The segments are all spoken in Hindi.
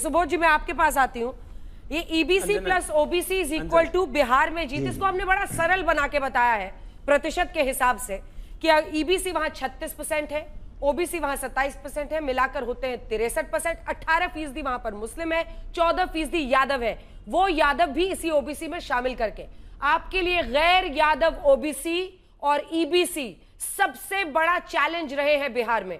सुबोध जी मैं आपके पास आती हूँ। ये EBC plus OBC is equal to Bihar में जीत, इसको हमने बड़ा सरल बना के बताया है प्रतिशत के हिसाब से कि ईबीसी वहां 36% है, ओबीसी वहां 27% है, मिलाकर होते हैं 63%। 18% वहां पर मुस्लिम है, 14% यादव है। वो यादव भी इसी ओबीसी में शामिल करके आपके लिए गैर यादव ओबीसी और ईबीसी सबसे बड़ा चैलेंज रहे हैं बिहार में।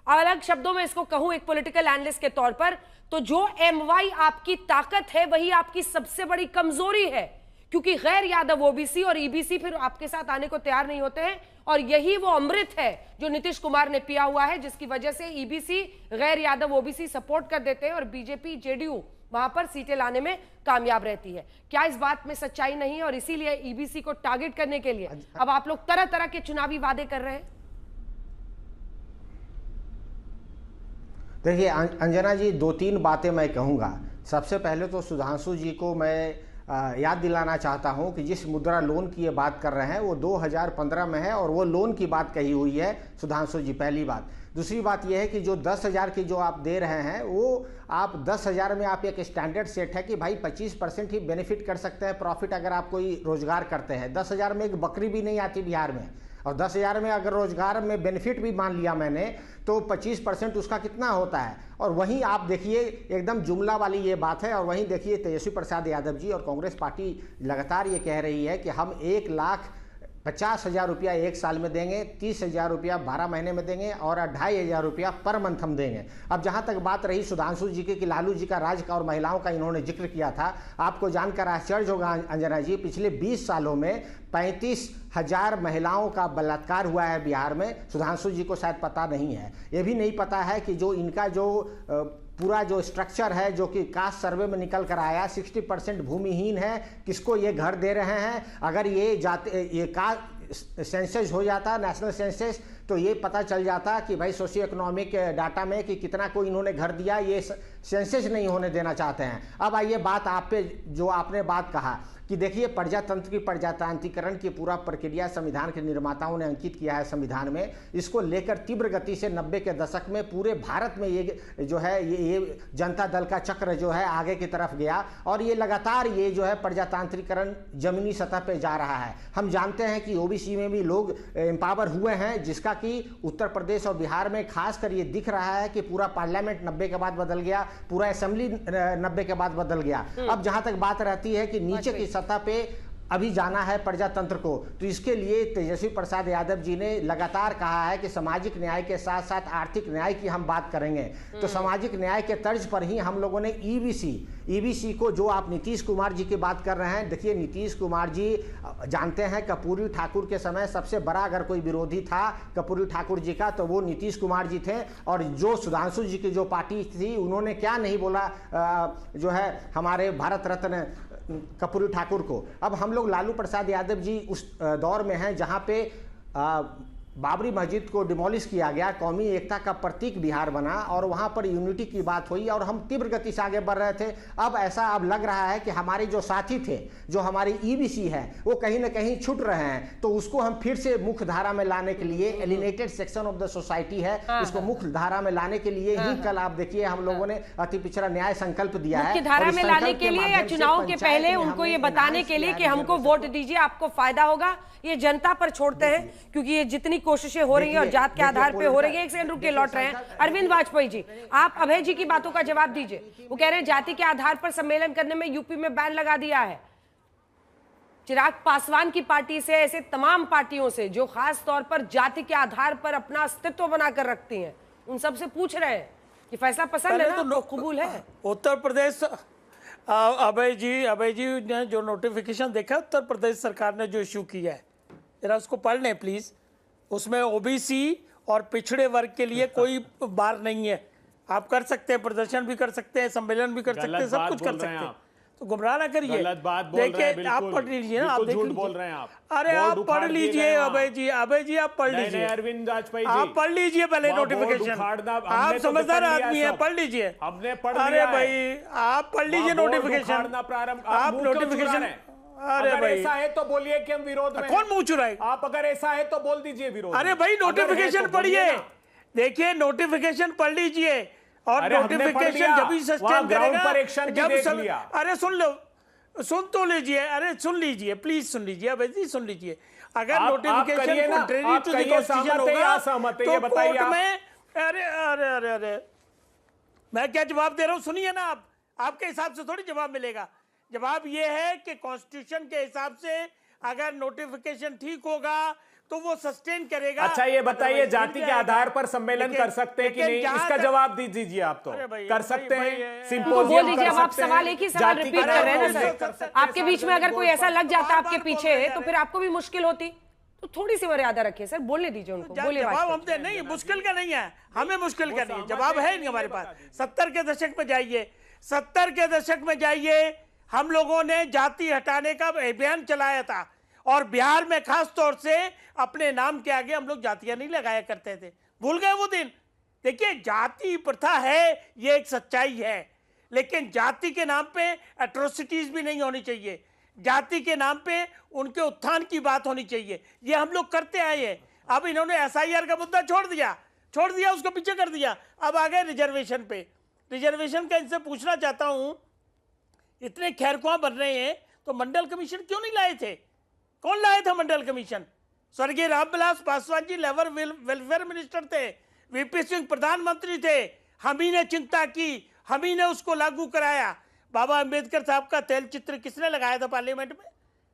अलग शब्दों में इसको कहूं एक पॉलिटिकल एनालिस्ट के तौर पर, तो जो एमवाई आपकी ताकत है वही आपकी सबसे बड़ी कमजोरी है, क्योंकि गैर यादव ओबीसी और ईबीसी फिर आपके साथ आने को तैयार नहीं होते हैं। और यही वो अमृत है जो नीतीश कुमार ने पिया हुआ है, जिसकी वजह से ईबीसी गैर यादव ओबीसी सपोर्ट कर देते हैं और बीजेपी जेडीयू वहां पर सीटें लाने में कामयाब रहती है। क्या इस बात में सच्चाई नहीं है और इसीलिए ईबीसी को टारगेट करने के लिए अब आप लोग तरह तरह के चुनावी वादे कर रहे हैं? देखिए अंजना जी, 2-3 बातें मैं कहूँगा। सबसे पहले तो सुधांशु जी को मैं याद दिलाना चाहता हूं कि जिस मुद्रा लोन की ये बात कर रहे हैं वो 2015 में है और वो लोन की बात कही हुई है सुधांशु जी, पहली बात। दूसरी बात यह है कि जो 10,000 की जो आप दे रहे हैं वो आप 10,000 में आप एक स्टैंडर्ड सेट है कि भाई 25% ही बेनिफिट कर सकते हैं प्रॉफिट अगर आप कोई रोजगार करते हैं। 10,000 में एक बकरी भी नहीं आती बिहार में, और 10,000 में अगर रोजगार में बेनिफिट भी मान लिया मैंने तो 25% उसका कितना होता है। और वहीं आप देखिए एकदम जुमला वाली ये बात है। और वहीं देखिए तेजस्वी प्रसाद यादव जी और कांग्रेस पार्टी लगातार ये कह रही है कि हम 1,50,000 रुपया एक साल में देंगे, 30,000 रुपया 12 महीने में देंगे और 2,500 रुपया पर मंथ हम देंगे। अब जहां तक बात रही सुधांशु जी की कि लालू जी का राज का और महिलाओं का इन्होंने जिक्र किया था, आपको जानकर आश्चर्य होगा अंजना जी, पिछले 20 सालों में 35,000 महिलाओं का बलात्कार हुआ है बिहार में। सुधांशु जी को शायद पता नहीं है, ये भी नहीं पता है कि जो इनका जो पूरा जो स्ट्रक्चर है जो कि कास्ट सर्वे में निकल कर आया, 60% भूमिहीन है। किसको ये घर दे रहे हैं? अगर ये कास्ट सेंसस हो जाता, नेशनल सेंसस, तो ये पता चल जाता कि भाई सोशियो इकोनॉमिक डाटा में कि कितना को इन्होंने घर दिया। ये सेंसस नहीं होने देना चाहते हैं। अब आइए बात आप पे, जो आपने बात कहा कि देखिए प्रजातंत्र की प्रजातांत्रिकरण की पूरा प्रक्रिया संविधान के निर्माताओं ने अंकित किया है संविधान में। इसको लेकर तीव्र गति से 90 के दशक में पूरे भारत में ये जो है ये जनता दल का चक्र जो है आगे की तरफ गया और ये लगातार ये जो है प्रजातांत्रिकरण जमीनी सतह पे जा रहा है। हम जानते हैं कि ओबीसी में भी लोग एम्पावर हुए हैं, जिसका कि उत्तर प्रदेश और बिहार में खासकर ये दिख रहा है कि पूरा पार्लियामेंट 90 के बाद बदल गया, पूरा असेंबली 90 के बाद बदल गया। अब जहां तक बात रहती है कि नीचे की सतह पे अभी जाना है प्रजातंत्र को, तो इसके लिए तेजस्वी प्रसाद यादव जी ने लगातार कहा है कि सामाजिक न्याय के साथ साथ आर्थिक न्याय की हम बात करेंगे। तो सामाजिक न्याय के तर्ज पर ही हम लोगों ने ईबीसी को, जो आप नीतीश कुमार जी की बात कर रहे हैं, देखिए नीतीश कुमार जी जानते हैं कर्पूरी ठाकुर के समय सबसे बड़ा अगर कोई विरोधी था कर्पूरी ठाकुर जी का तो वो नीतीश कुमार जी थे। और जो सुधांशु जी की जो पार्टी थी उन्होंने क्या नहीं बोला जो है हमारे भारत रत्न कर्पूरी ठाकुर को। अब हम लोग लालू प्रसाद यादव जी उस दौर में हैं जहां पे बाबरी मस्जिद को डिमोलिश किया गया, कौमी एकता का प्रतीक बिहार बना और वहां पर यूनिटी की बात हुई और हम तीव्र गति से आगे बढ़ रहे थे। अब ऐसा अब लग रहा है कि हमारे जो साथी थे, जो हमारी ईबीसी है, वो कहीं ना कहीं छूट रहे हैं। तो उसको हम फिर से मुख्य धारा में लाने के लिए, alienated section of the society है, उसको मुख्य धारा में लाने के लिए ही कल आप देखिए हम लोगों ने अति पिछड़ा न्याय संकल्प दिया है। मुख्य धारा में लाने के लिए या चुनाव के पहले उनको ये बताने के लिए कि हमको वोट दीजिए, आपको फायदा होगा, ये जनता पर छोड़ते हैं, क्योंकि ये जितनी कोशिशें हो रही हैं और जात के आधार पे हो रही है। एक सेकंड रुक के लौट रहे हैं अरविंद वाजपेयी जी, आप अभय जी की बातों का जवाब दीजिए। वो कह रहे हैं जाति के आधार पर सम्मेलन करने में यूपी में बैन लगा दिया है। चिराग पासवान की पार्टी से ऐसे तमाम पार्टियों से जो खास तौर पर जाति के आधार पर अपना अस्तित्व बनाकर रखती हैं, उन सबसे पूछ रहे हैं कि फैसला पसंद है ना, तो कबूल है? उत्तर प्रदेश अभय जी ने जो नोटिफिकेशन देखा उत्तर प्रदेश सरकार ने जो इश्यू किया है, जरा उसको पढ़ लें प्लीज। उसमें ओबीसी और पिछड़े वर्ग के लिए कोई बार नहीं है। आप कर सकते हैं, प्रदर्शन भी कर सकते हैं, सम्मेलन भी कर सकते हैं, सब कुछ कर सकते हैं। तो गुमराह ना करिए। देखिए आप पढ़ लीजिए ना, आप झूठ बोल रहे हैं आप। अरे आप पढ़ लीजिए अभय जी आप पढ़ लीजिए। अरविंद वाजपेयी आप पढ़ लीजिए पहले नोटिफिकेशन। आप समझदार आदमी है, पढ़ लीजिए। हमने पढ़ अरे भाई आप पढ़ लीजिए नोटिफिकेशन। आप नोटिफिकेशन, अरे अगर भाई ऐसा है तो बोलिए कि हम विरोध में। कौन मुंह चुराए? आप अगर ऐसा है तो बोल दीजिए विरोध। अरे भाई नोटिफिकेशन पढ़िए, देखिए नोटिफिकेशन पढ़ लीजिए। और अरे हमने पढ़ नोटिफिकेशन लिया, जब भी वहाँ सस्टेन ग्राउंड करेगा पर एक्शन भी देख लिया। अरे सुन लो, सुन तो लीजिए, अरे सुन लीजिए प्लीज, सुन लीजिए अभय जी, सुन लीजिए। अगर notification contrary to the constitution होगा तो कोर्ट में, अरे अरे अरे अरे मैं क्या जवाब दे रहा हूं, सुनिए ना आप, आपके हिसाब से थोड़ी जवाब मिलेगा। जवाब ये है कि कॉन्स्टिट्यूशन के हिसाब से अगर नोटिफिकेशन ठीक होगा तो वो सस्टेन करेगा। अच्छा ये बताइए, जाति के आधार पर सम्मेलन कर सकते हैं कि नहीं, इसका जवाब दीजिए आप। तो कर सकते हैं, सिंपोजियम कर सकते हैं। आप सवाल एक ही सवाल रिपीट कर रहे हैं ना सर। आपके बीच में अगर कोई ऐसा लग जाता आपके पीछे तो फिर आपको भी मुश्किल होती, तो थोड़ी सी मर्यादा रखिए सर, बोलने दीजिए उनको। जवाब हम दे नहीं, मुश्किल का नहीं है, हमें मुश्किल का नहीं है, जवाब है नहीं हमारे पास। 70 के दशक में जाइए, 70 के दशक में जाइए, हम लोगों ने जाति हटाने का अभियान चलाया था और बिहार में खास तौर से अपने नाम के आगे हम लोग जातियां नहीं लगाया करते थे। भूल गए वो दिन? देखिए जाति प्रथा है, ये एक सच्चाई है, लेकिन जाति के नाम पे एट्रोसिटीज भी नहीं होनी चाहिए। जाति के नाम पे उनके उत्थान की बात होनी चाहिए, ये हम लोग करते आए हैं। अब इन्होंने SIR का मुद्दा छोड़ दिया, उसको पीछे कर दिया, अब आ गए रिजर्वेशन पे। रिजर्वेशन का इनसे पूछना चाहता हूं, इतने खैरख्वाह बन रहे हैं तो मंडल कमीशन क्यों नहीं लाए थे? कौन लाए थे मंडल कमीशन? स्वर्गीय Ramvilas Paswan ji labour welfare minister थे, VP सिंह प्रधानमंत्री थे, हम ही ने चिंता की, हम ही ने उसको लागू कराया। बाबा अंबेडकर साहब का तेल चित्र किसने लगाया था पार्लियामेंट में?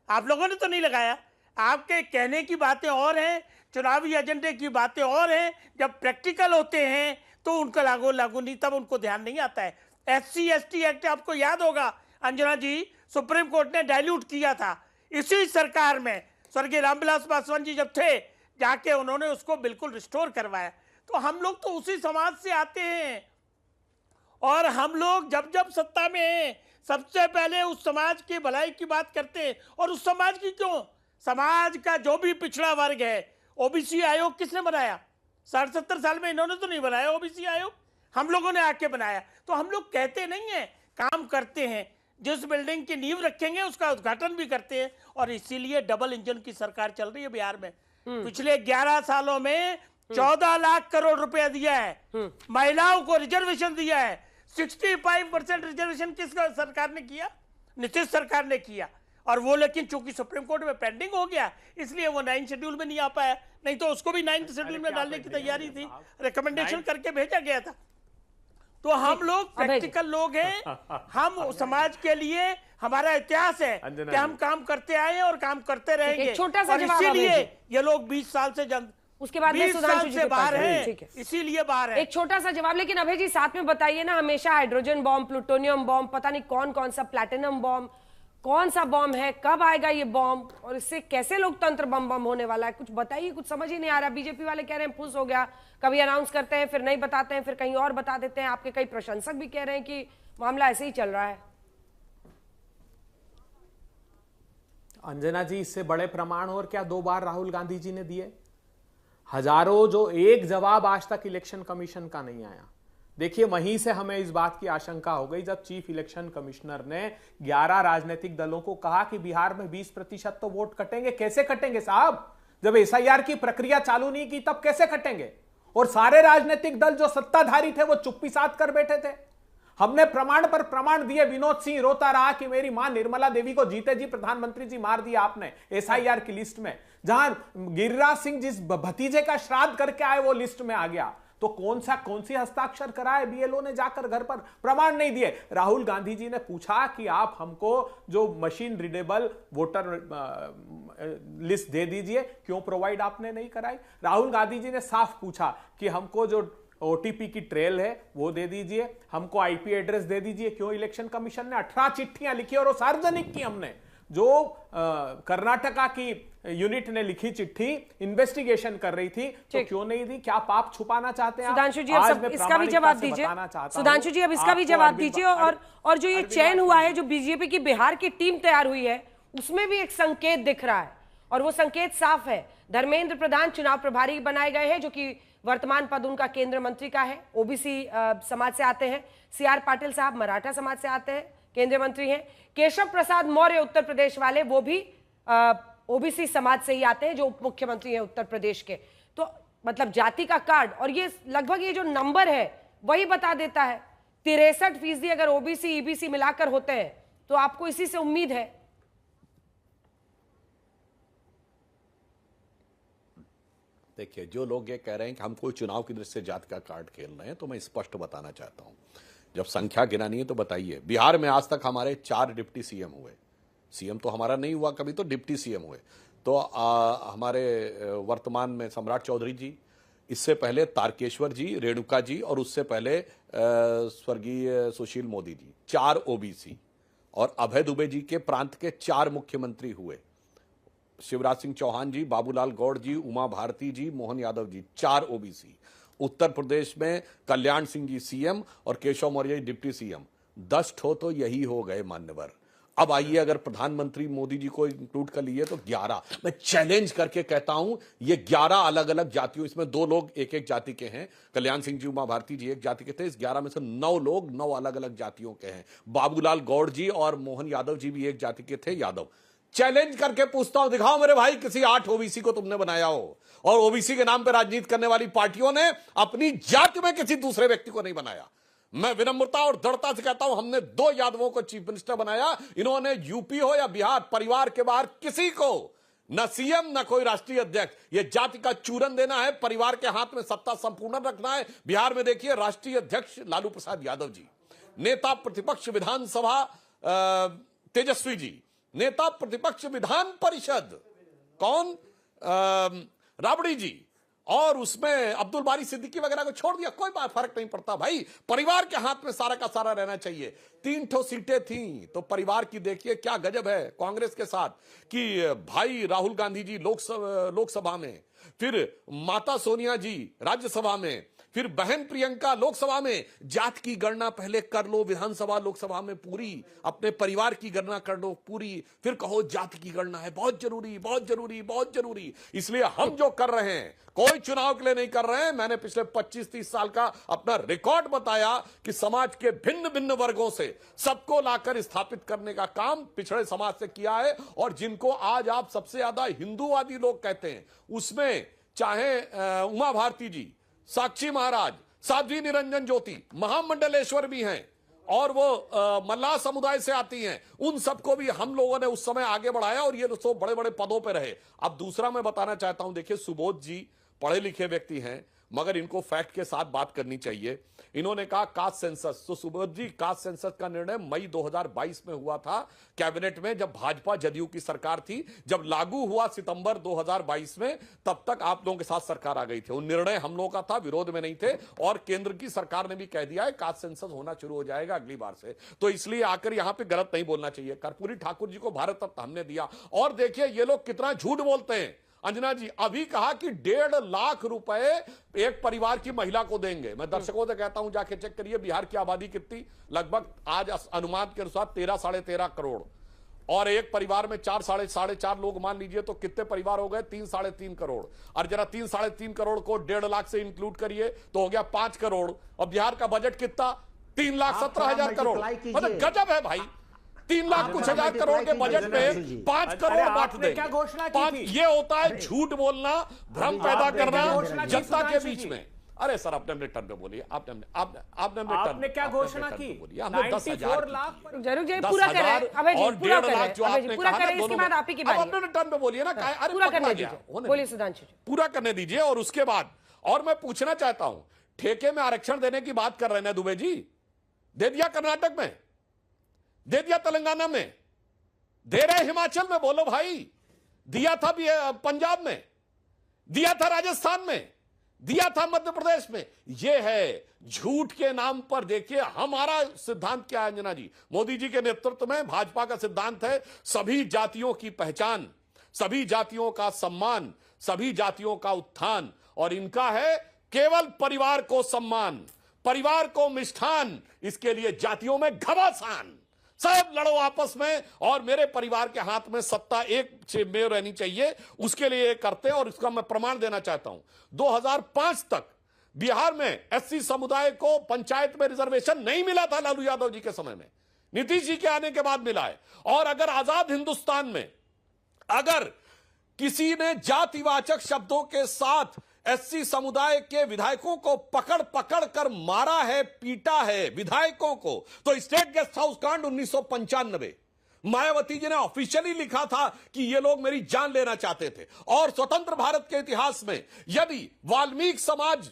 आप लोगों ने तो नहीं लगाया। आपके कहने की बातें और हैं, चुनावी एजेंडे की बातें और हैं, जब प्रैक्टिकल होते हैं तो उनका लागू नहीं, तब उनको ध्यान नहीं आता है। SC ST एक्ट आपको याद होगा अंजना जी, सुप्रीम कोर्ट ने डाइल्यूट किया था इसी सरकार में, स्वर्गीय रामविलास पासवान जी जब थे, जाके उन्होंने उसको बिल्कुल रिस्टोर करवाया। तो हम लोग तो उसी समाज से आते हैं और हम लोग जब सत्ता में हैं सबसे पहले उस समाज की भलाई की बात करते हैं। और उस समाज की क्यों, समाज का जो भी पिछड़ा वर्ग है, OBC आयोग किसने बनाया? 70 साल में इन्होंने तो नहीं बनाया OBC आयोग, हम लोगों ने आके बनाया। तो हम लोग कहते नहीं है, काम करते हैं। जिस बिल्डिंग की नींव रखेंगे उसका उद्घाटन भी करते हैं, और इसीलिए डबल इंजन की सरकार चल रही है बिहार में। पिछले 11 सालों में 14 लाख करोड़ रुपया दिया है, महिलाओं को रिजर्वेशन दिया है। 65% रिजर्वेशन किस सरकार ने किया? नीतीश सरकार ने किया। और वो लेकिन चूंकि सुप्रीम कोर्ट में पेंडिंग हो गया, इसलिए वो 9 शेड्यूल में नहीं आ पाया, नहीं तो उसको भी 9 शेड्यूल में डालने की तैयारी थी, रिकमेंडेशन करके भेजा गया था। तो हम लोग प्रैक्टिकल लोग हैं, हम समाज के लिए, हमारा इतिहास है कि हम काम करते आए हैं और काम करते रहेंगे। छोटा सा जवाब, इसीलिए ये लोग 20 साल से उसके बाद में सुधांशु जी से बाहर हैं, इसीलिए बाहर है। एक छोटा सा जवाब, लेकिन अभय जी साथ में बताइए ना, हमेशा हाइड्रोजन बॉम्ब, प्लूटोनियम बॉम्ब, पता नहीं कौन कौन सा, प्लैटिनम बॉम्ब, कौन सा बॉम्ब है, कब आएगा ये बॉम्ब, और इससे कैसे लोकतंत्र बम होने वाला है? कुछ बताइए, कुछ समझ ही नहीं आ रहा। बीजेपी वाले कह रहे हैं फुस हो गया, कभी अनाउंस करते हैं फिर नहीं बताते हैं, फिर कहीं और बता देते हैं। आपके कई प्रशंसक भी कह रहे हैं कि मामला ऐसे ही चल रहा है। अंजना जी, इससे बड़े प्रमाण और क्या 2 बार राहुल गांधी जी ने दिए, हजारों, जो एक जवाब आज तक इलेक्शन कमीशन का नहीं आया। देखिए, वहीं से हमें इस बात की आशंका हो गई जब चीफ इलेक्शन कमिश्नर ने 11 राजनीतिक दलों को कहा कि बिहार में 20% तो वोट कटेंगे। कैसे कटेंगे साहब? जब SIR की प्रक्रिया चालू नहीं की तब कैसे कटेंगे? और सारे राजनीतिक दल जो सत्ताधारी थे वो चुप्पी साध कर बैठे थे। हमने प्रमाण पर प्रमाण दिए। विनोद सिंह रोता रहा कि मेरी मां निर्मला देवी को जीते जी प्रधानमंत्री जी मार दिया आपने SIR की लिस्ट में। जहां गिरिराज सिंह जिस भतीजे का श्राद्ध करके आए वो लिस्ट में आ गया, तो कौन सी हस्ताक्षर कराए BLO ने जाकर घर पर? प्रमाण नहीं दिए। राहुल गांधी जी ने पूछा कि आप हमको जो मशीन रीडेबल वोटर लिस्ट दे दीजिए, क्यों प्रोवाइड आपने नहीं कराई? राहुल गांधी जी ने साफ पूछा कि हमको जो OTP की ट्रेल है वो दे दीजिए, हमको IP एड्रेस दे दीजिए, क्यों? इलेक्शन कमीशन ने 18 चिट्ठियां लिखी और वो सार्वजनिक की हमने। जो कर्नाटका की यूनिट ने लिखी चिट्ठी इन्वेस्टिगेशन कर रही थी, तो क्यों नहीं दी? क्या पाप छुपाना चाहते हैं? सुधांशु जी अब इसका भी जवाब दीजिए। सुधांशु जी अब इसका भी जवाब दीजिए। और जो ये चयन हुआ है, जो बीजेपी की बिहार की टीम तैयार हुई है, उसमें भी एक संकेत दिख रहा है, और वो संकेत साफ है। धर्मेंद्र प्रधान चुनाव प्रभारी बनाए गए हैं, जो कि वर्तमान पद उनका केंद्र मंत्री का है, OBC समाज से आते हैं। CR पाटिल साहब मराठा समाज से आते हैं, केंद्रीय मंत्री हैं। केशव प्रसाद मौर्य उत्तर प्रदेश वाले, वो भी OBC समाज से ही आते हैं, जो उप मुख्यमंत्री हैं उत्तर प्रदेश के। तो मतलब जाति का कार्ड, और ये लगभग ये जो नंबर है वही बता देता है। 63% अगर ओबीसी ईबीसी मिलाकर होते हैं तो आपको इसी से उम्मीद है। देखिए, जो लोग ये कह रहे हैं कि हम कोई चुनाव की दृष्टि से जात का कार्ड खेल रहे हैं, तो मैं स्पष्ट बताना चाहता हूं। जब संख्या गिनानी है तो बताइए, बिहार में आज तक हमारे 4 डिप्टी सीएम हुए। सीएम तो हमारा नहीं हुआ कभी, तो डिप्टी सीएम हुए। तो हमारे वर्तमान में सम्राट चौधरी जी, इससे पहले तारकेश्वर जी, रेणुका जी, और उससे पहले स्वर्गीय सुशील मोदी जी, 4 ओबीसी। और अभय दुबे जी के प्रांत के 4 मुख्यमंत्री हुए। शिवराज सिंह चौहान जी, बाबूलाल गौड़ जी, उमा भारती जी, मोहन यादव जी, 4 ओबीसी। उत्तर प्रदेश में कल्याण सिंह जी सीएम और केशव मौर्य जी डिप्टी सीएम। 10 ठो तो यही हो गए मान्यवर। अब आइए, अगर प्रधानमंत्री मोदी जी को इंक्लूड कर लिए तो 11। मैं चैलेंज करके कहता हूं, ये 11 अलग अलग जातियों, इसमें 2 लोग एक एक जाति के हैं। कल्याण सिंह जी, उमा भारती जी एक जाति के थे। इस 11 में से 9 लोग 9 अलग अलग जातियों के हैं। बाबूलाल गौड़ जी और मोहन यादव जी भी एक जाति के थे, यादव। चैलेंज करके पूछता हूं, दिखाओ मेरे भाई किसी 8 ओबीसी को तुमने बनाया हो। और ओबीसी के नाम पर राजनीति करने वाली पार्टियों ने अपनी जाति में किसी दूसरे व्यक्ति को नहीं बनाया। मैं विनम्रता और दृढ़ता से कहता हूं, हमने 2 यादवों को चीफ मिनिस्टर बनाया। इन्होंने यूपी हो या बिहार, परिवार के बाहर किसी को न सीएम न कोई राष्ट्रीय अध्यक्ष। ये जाति का चूरन देना है, परिवार के हाथ में सत्ता संपूर्ण रखना है। बिहार में देखिए, राष्ट्रीय अध्यक्ष लालू प्रसाद यादव जी, नेता प्रतिपक्ष विधानसभा तेजस्वी जी, नेता प्रतिपक्ष विधान परिषद कौन, राबड़ी जी, और उसमें अब्दुल बारी सिद्दीकी वगैरह को छोड़ दिया। कोई बात फर्क नहीं पड़ता भाई, परिवार के हाथ में सारा का सारा रहना चाहिए। 3 ठो सीटें थी तो परिवार की देखिए क्या गजब है कांग्रेस के साथ, कि भाई राहुल गांधी जी लोकसभा में, फिर माता सोनिया जी राज्यसभा में, फिर बहन प्रियंका लोकसभा में। जात की गणना पहले कर लो विधानसभा लोकसभा में पूरी, अपने परिवार की गणना कर लो पूरी, फिर कहो जात की गणना है बहुत जरूरी, बहुत जरूरी, बहुत जरूरी। इसलिए हम जो कर रहे हैं कोई चुनाव के लिए नहीं कर रहे हैं। मैंने पिछले 25-30 साल का अपना रिकॉर्ड बताया कि समाज के भिन्न भिन्न वर्गों से सबको लाकर स्थापित करने का काम पिछड़े समाज से किया है। और जिनको आज आप सबसे ज्यादा हिंदूवादी लोग कहते हैं, उसमें चाहे उमा भारती जी, साक्षी महाराज, साध्वी निरंजन ज्योति, महामंडलेश्वर भी हैं, और वो मल्लाह समुदाय से आती हैं। उन सबको भी हम लोगों ने उस समय आगे बढ़ाया और ये सब बड़े बड़े पदों पे रहे। अब दूसरा मैं बताना चाहता हूं, देखिए सुबोध जी पढ़े लिखे व्यक्ति हैं, मगर इनको फैक्ट के साथ बात करनी चाहिए। इन्होंने कहा कास्ट सेंसस, तो सुबोध जी कास्ट सेंसस का निर्णय मई 2022 में हुआ था कैबिनेट में, जब भाजपा जदयू की सरकार थी। जब लागू हुआ सितंबर 2022 में, तब तक आप लोगों के साथ सरकार आ गई थी। वो निर्णय हम लोगों का था, विरोध में नहीं थे। और केंद्र की सरकार ने भी कह दिया है कास्ट सेंसस होना शुरू हो जाएगा अगली बार से। तो इसलिए आकर यहां पर गलत नहीं बोलना चाहिए। कर्पूरी ठाकुर जी को भारत रत्न हमने दिया। और देखिए ये लोग कितना झूठ बोलते हैं। अंजना जी अभी कहा कि 1.5 लाख रुपए एक परिवार की महिला को देंगे। मैं दर्शकों से कहता हूं जाके चेक करिए बिहार की आबादी कितनी, लगभग आज अनुमान के अनुसार 13-13.5 करोड़, और एक परिवार में 4-4.5 लोग मान लीजिए, तो कितने परिवार हो गए? 3-3.5 करोड़। और जरा 3-3.5 करोड़ को 1.5 लाख से इंक्लूड करिए तो हो गया 5 करोड़। और बिहार का बजट कितना? 3,17,000 करोड़। मतलब गजब है भाई, 3 लाख कुछ हजार करोड़ के बजट में 5 करोड़ बांट दें। क्या घोषणा की थी? ये होता है झूठ बोलना, भ्रम पैदा करना जनता के बीच में। अरे सर आपने अपने टर्म पे बोलिए, आपने क्या घोषणा की? 10,000 लाख जरूर जी पूरा कर रहे हैं। अबे जी पूरा कर रहे हैं, पूरा कर रहे हैं, इसके बाद आप ही की बारी। आप अपने टर्म पे बोलिए ना। अरे पूरा करने दीजिए, बोलिए सुधांशु जी। पूरा करने दीजिए। और उसके बाद और मैं पूछना चाहता हूं, ठेके में आरक्षण देने की बात कर रहे हैं दुबे जी, दे दिया कर्नाटक में, दे दिया तेलंगाना में, दे रहे हिमाचल में, बोलो भाई। दिया था भी पंजाब में, दिया था राजस्थान में, दिया था मध्य प्रदेश में। यह है झूठ के नाम पर। देखिए हमारा सिद्धांत क्या है अंजना जी, मोदी जी के नेतृत्व में भाजपा का सिद्धांत है सभी जातियों की पहचान, सभी जातियों का सम्मान, सभी जातियों का उत्थान। और इनका है केवल परिवार को सम्मान, परिवार को मिष्ठान, इसके लिए जातियों में घमासान। सब लड़ो आपस में और मेरे परिवार के हाथ में सत्ता एक में रहनी चाहिए, उसके लिए ये करते हैं। और इसका मैं प्रमाण देना चाहता हूं, 2005 तक बिहार में एससी समुदाय को पंचायत में रिजर्वेशन नहीं मिला था लालू यादव जी के समय में, नीतीश जी के आने के बाद मिला है। और अगर आजाद हिंदुस्तान में अगर किसी ने जातिवाचक शब्दों के साथ एससी समुदाय के विधायकों को पकड़ पकड़ कर मारा है, पीटा है विधायकों को। तो स्टेट गेस्ट हाउस कांड 1995, मायावती जी ने ऑफिशियली लिखा था कि ये लोग मेरी जान लेना चाहते थे। और स्वतंत्र भारत के इतिहास में यदि वाल्मीकि समाज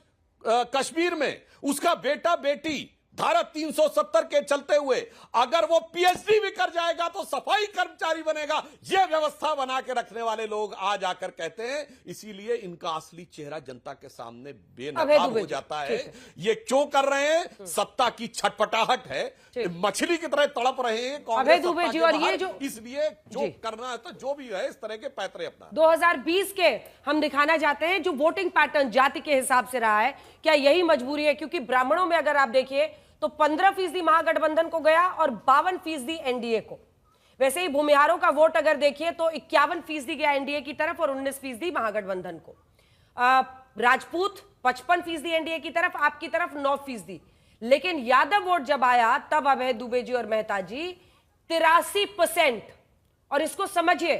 कश्मीर में उसका बेटा बेटी धारा 370 के चलते हुए अगर वो पीएचडी भी कर जाएगा तो सफाई कर्मचारी बनेगा, ये व्यवस्था बना के रखने वाले लोग आज आकर कहते हैं। इसीलिए इनका असली चेहरा जनता के सामने बेनकाब हो जाता है। ये क्यों कर रहे हैं? सत्ता की छटपटाहट है, मछली की तरह तड़प रहे हैं कांग्रेस सत्ता के और बाहर। ये जो इसलिए जो करना है तो जो भी है इस तरह के पैतरे अपना 2020 के हम दिखाना चाहते हैं जो वोटिंग पैटर्न जाति के हिसाब से रहा है, क्या यही मजबूरी है? क्योंकि ब्राह्मणों में अगर आप देखिए तो 15% महागठबंधन को गया और 52% एनडीए को। वैसे ही भूमिहारों का वोट अगर देखिए तो 51% गया एनडीए की तरफ और 19% महागठबंधन को। राजपूत 55% एनडीए की तरफ, आपकी तरफ 9%। लेकिन यादव वोट जब आया तब अभय दुबे जी और मेहता जी 83%। और इसको समझिए,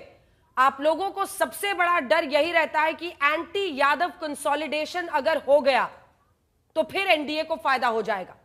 आप लोगों को सबसे बड़ा डर यही रहता है कि एंटी यादव कंसोलिडेशन अगर हो गया तो फिर एनडीए को फायदा हो जाएगा।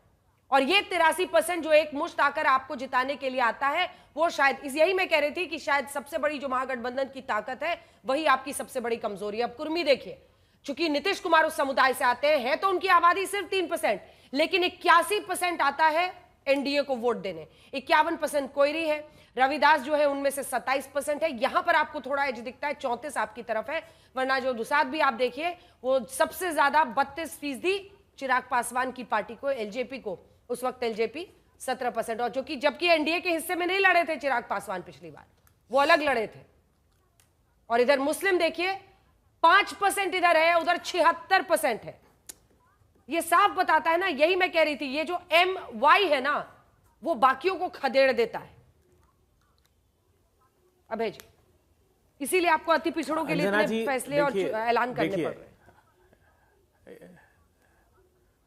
और ये 83% जो एक मुश्त आकर आपको जिताने के लिए आता है, वो शायद यही मैं कह रही थी कि शायद सबसे बड़ी जो महागठबंधन की ताकत है वही आपकी सबसे बड़ी कमजोरी है। अब कुर्मी देखिए, चूंकि नीतीश कुमार उस समुदाय से आते हैं तो उनकी आबादी सिर्फ 3%, लेकिन 81% आता है एनडीए को वोट देने, 51% कोयरी है, रविदास जो है उनमें से 27% है। यहां पर आपको थोड़ा एज दिखता है, 34 आपकी तरफ है, वरना जो दुसाद भी आप देखिए वो सबसे ज्यादा 32% चिराग पासवान की पार्टी को, एलजेपी को, उस वक्त एलजेपी 17%। और जो कि जबकि एनडीए के हिस्से में नहीं लड़े थे चिराग पासवान, पिछली बार वो अलग लड़े थे। और इधर मुस्लिम देखिए 5% इधर है, उधर 76% है। ये साफ बताता है ना, यही मैं कह रही थी, ये जो MY है ना वो बाकियों को खदेड़ देता है। अभय जी, इसीलिए आपको अति पिछड़ों के लिए इतने फैसले और ऐलान करने पड़ रहे हैं।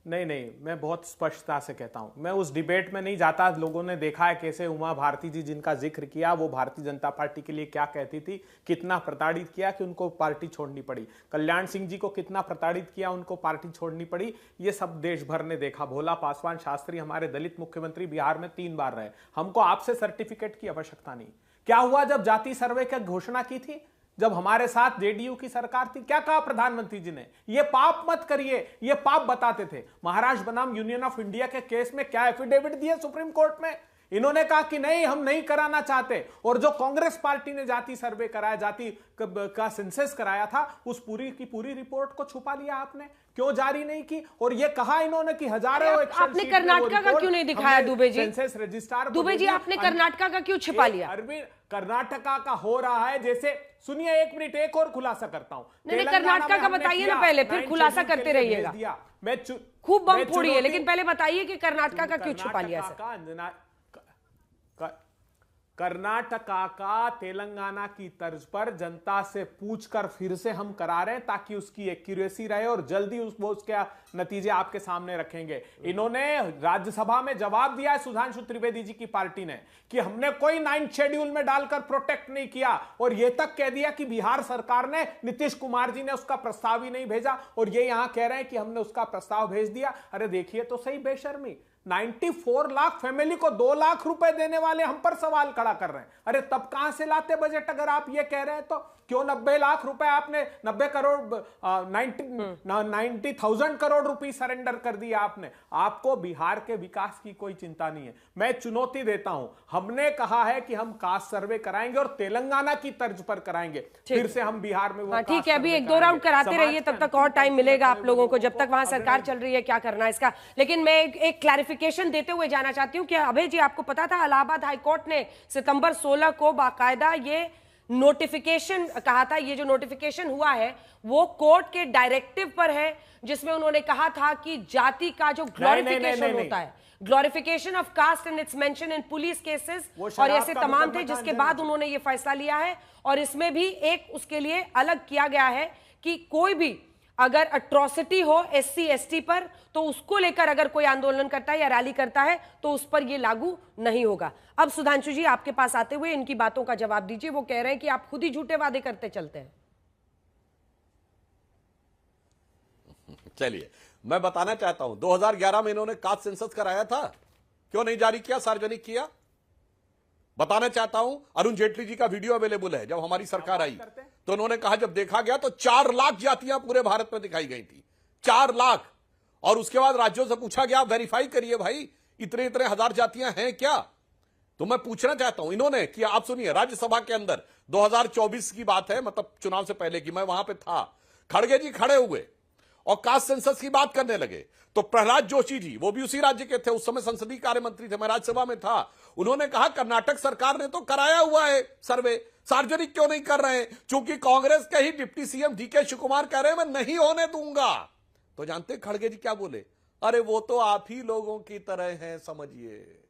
नहीं, मैं बहुत स्पष्टता से कहता हूं, मैं उस डिबेट में नहीं जाता। लोगों ने देखा है कैसे उमा भारती जी जिनका जिक्र किया, वो भारतीय जनता पार्टी के लिए क्या कहती थी, कितना प्रताड़ित किया कि उनको पार्टी छोड़नी पड़ी, कल्याण सिंह जी को कितना प्रताड़ित किया, उनको पार्टी छोड़नी पड़ी, ये सब देश भर ने देखा। भोला पासवान शास्त्री हमारे दलित मुख्यमंत्री बिहार में 3 बार रहे। हमको आपसे सर्टिफिकेट की आवश्यकता नहीं। क्या हुआ जब जाति सर्वे की घोषणा की थी, जब हमारे साथ जेडीयू की सरकार थी, क्या कहा प्रधानमंत्री जी ने? ये पाप मत करिए, ये पाप बताते थे। महाराष्ट्र बनाम यूनियन ऑफ इंडिया के केस में क्या एफिडेविट दिए सुप्रीम कोर्ट में? इन्होंने कहा कि नहीं, हम नहीं कराना चाहते। और जो कांग्रेस पार्टी ने जाति सर्वे कराया, जाति का सेंसस कराया था, उस पूरी की पूरी रिपोर्ट को छुपा लिया आपने, क्यों जारी नहीं की? और ये कहा इन्होंने कि हजारों आपने कर्नाटका का क्यों नहीं दिखाया दुबे जी? सेंसस रजिस्ट्रार दुबे जी, आपने कर्नाटका का क्यों छिपा लिया? अरविंद, कर्नाटका का हो रहा है जैसे, सुनिए 1 मिनट, एक और खुलासा करता हूं। नहीं, कर्नाटका का बताइए ना पहले, फिर खुलासा करते रहिएगा। मैं खूब बम फोड़िए, लेकिन पहले बताइए कि कर्नाटका का क्यों छिपा लिया? कर्नाटका का तेलंगाना की तर्ज पर जनता से पूछकर फिर से हम करा रहे हैं, ताकि उसकी एक्यूरेसी रहे और जल्दी उसके नतीजे आपके सामने रखेंगे। इन्होंने राज्यसभा में जवाब दिया है सुधांशु त्रिवेदी जी की पार्टी ने कि हमने कोई 9th शेड्यूल में डालकर प्रोटेक्ट नहीं किया, और यह तक कह दिया कि बिहार सरकार ने, नीतीश कुमार जी ने उसका प्रस्ताव ही नहीं भेजा, और ये यहां कह रहे हैं कि हमने उसका प्रस्ताव भेज दिया। अरे देखिए तो सही बेशर्मी, 94 लाख फैमिली को 2 लाख रुपए देने वाले हम पर सवाल खड़ा कर रहे हैं। अरे तब कहां से लाते बजट अगर आप ये कह रहे हैं तो? क्यों 90 लाख रुपए आपने, 90 करोड़ 90,000 करोड़ रुपए सरेंडर कर दिया आपने? आपको बिहार के विकास की कोई चिंता नहीं है। मैं चुनौती देता हूं, हमने कहा है कि हम कास्ट सर्वे कराएंगे और तेलंगाना की तर्ज पर कराएंगे, फिर से हम बिहार में वो ठीक है, अभी 1-2 राउंड कराते रहिए, तब तक और टाइम मिलेगा आप लोगों को, जब तक वहां सरकार चल रही है क्या करना है इसका। लेकिन मैं एक क्लैरिफिकेशन देते हुए जाना चाहती हूं कि अभय जी, आपको पता था इलाहाबाद हाईकोर्ट ने सितंबर 16 को बाकायदा ये नोटिफिकेशन कहा था, ये जो नोटिफिकेशन हुआ है वो कोर्ट के डायरेक्टिव पर है, जिसमें उन्होंने कहा था कि जाति का जो ग्लोरिफिकेशन होता है, glorification of caste and its mention in police cases, और ऐसे तमाम थे, जिसके बाद उन्होंने ये फैसला लिया है। और इसमें भी एक उसके लिए अलग किया गया है कि कोई भी अगर अट्रॉसिटी हो SC ST पर, तो उसको लेकर अगर कोई आंदोलन करता है या रैली करता है तो उस पर यह लागू नहीं होगा। अब सुधांशु जी, आपके पास आते हुए इनकी बातों का जवाब दीजिए। वो कह रहे हैं कि आप खुद ही झूठे वादे करते चलते हैं। चलिए, मैं बताना चाहता हूं 2011 में इन्होंने कास्ट सेंसस कराया था, क्यों नहीं जारी किया, सार्वजनिक किया? बताना चाहता हूं, अरुण जेटली जी का वीडियो अवेलेबल है। जब हमारी सरकार आई तो उन्होंने कहा, जब देखा गया तो 4 लाख जातियां पूरे भारत में दिखाई गई थी, 4 लाख। और उसके बाद राज्यों से पूछा गया, वेरीफाई करिए भाई, इतने इतने हजार जातियां हैं क्या? तो मैं पूछना चाहता हूं, इन्होंने किया। आप सुनिए, राज्यसभा के अंदर 2024 की बात है, मतलब चुनाव से पहले की, मैं वहां पे था। खड़गे जी खड़े हुए और कास्ट सेंसस की बात करने लगे, तो प्रहलाद जोशी जी, वो भी उसी राज्य के थे, उस समय संसदीय कार्य मंत्री थे, मैं राज्यसभा में था। उन्होंने कहा, कर्नाटक सरकार ने तो कराया हुआ है सर्वे, सार्वजनिक क्यों नहीं कर रहे हैं? चूंकि कांग्रेस के ही डिप्टी सीएम डीके शिवकुमार कह रहे हैं, मैं नहीं होने दूंगा। तो जानते खड़गे जी क्या बोले? अरे वो तो आप ही लोगों की तरह हैं, समझिए।